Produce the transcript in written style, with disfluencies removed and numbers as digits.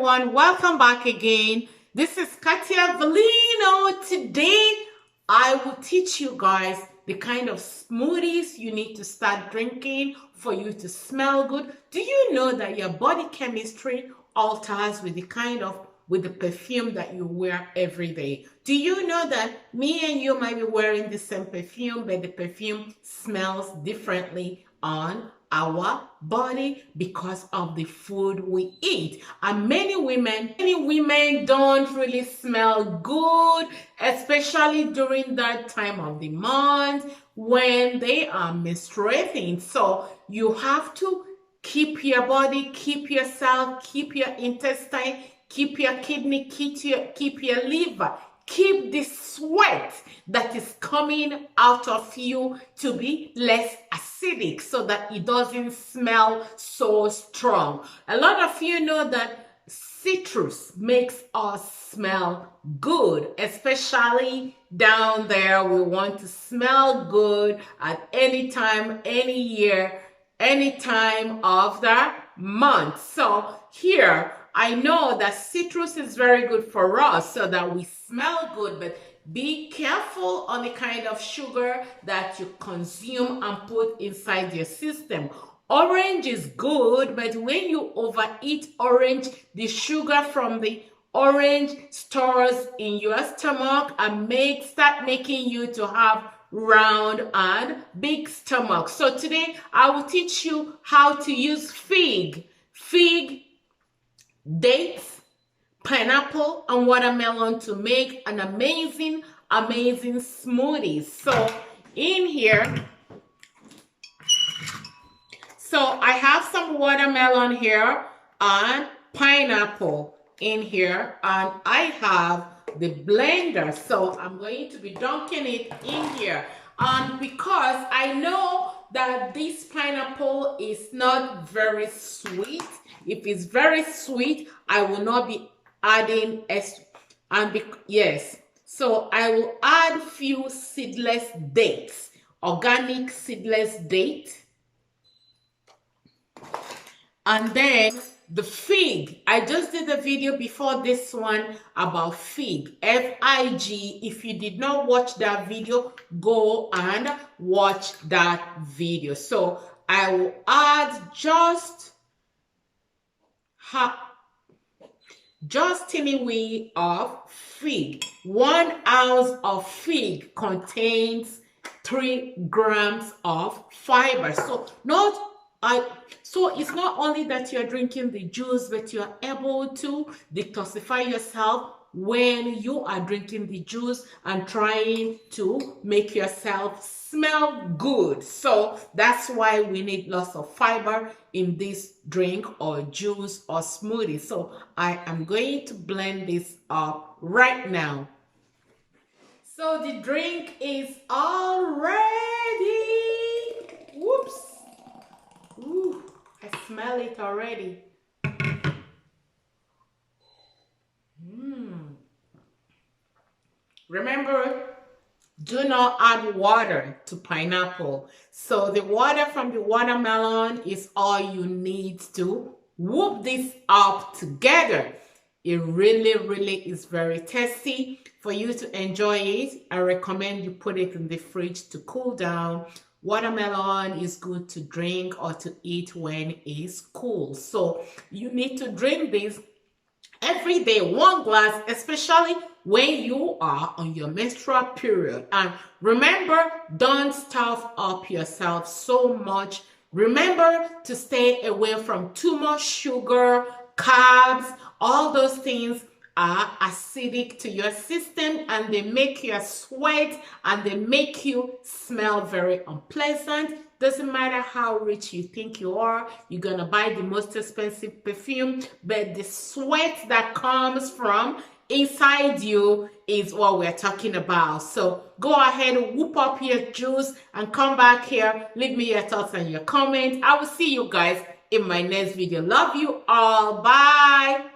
everyone, welcome back again. This is Kartia Velino. Today I will teach you guys the kind of smoothies you need to start drinking for you to smell good. Do you know that your body chemistry alters with the perfume that you wear every day? Do you know that me and you might be wearing the same perfume, but the perfume smells differently on our body because of the food we eat? And many women don't really smell good, especially during that time of the month when they are menstruating. So you have to keep your body, keep yourself, keep your intestine, keep your kidney, keep your liver, keep the sweat that is coming out of you to be less acidic so that it doesn't smell so strong. A lot of you know that citrus makes us smell good, especially down there. We want to smell good at any time, any year, any time of the month. So here, I know that citrus is very good for us so that we smell good, but be careful on the kind of sugar that you consume and put inside your system. Orange is good, but when you overeat orange, the sugar from the orange stores in your stomach and start making you to have round and big stomach. So today I will teach you how to use fig, dates, pineapple, and watermelon to make an amazing smoothie. So in here, I have some watermelon here and pineapple in here, and I have the blender. So I'm going to be dunking it in here. And because I know that this pineapple is not very sweet, if it's very sweet, I will not be adding extra. So I will add few seedless dates, organic seedless date. And then the fig, I just did a video before this one about fig, F-I-G. If you did not watch that video, go and watch that video. So I will add just tiny wee of fig. 1 ounce of fig contains 3 grams of fiber. So it's not only that you're drinking the juice, but you're able to detoxify yourself when you are drinking the juice and trying to make yourself smell good. So that's why we need lots of fiber in this drink or juice or smoothie. So I am going to blend this up right now. So the drink is all ready. Whoops. Ooh, I smell it already. Remember, do not add water to pineapple. So the water from the watermelon is all you need to whoop this up together. It really is very tasty. For you to enjoy it, I recommend you put it in the fridge to cool down. Watermelon is good to drink or to eat when it's cool. So you need to drink this every day, 1 glass, especially when you are on your menstrual period. And remember, don't stuff up yourself so much. Remember to stay away from too much sugar, carbs. All those things are acidic to your system, and they make you sweat, and they make you smell very unpleasant. Doesn't matter how rich you think you are, you're gonna buy the most expensive perfume, but the sweat that comes from inside you is what we're talking about. So go ahead, whoop up your juice and come back here. Leave me your thoughts and your comments. I will see you guys in my next video. Love you all. Bye.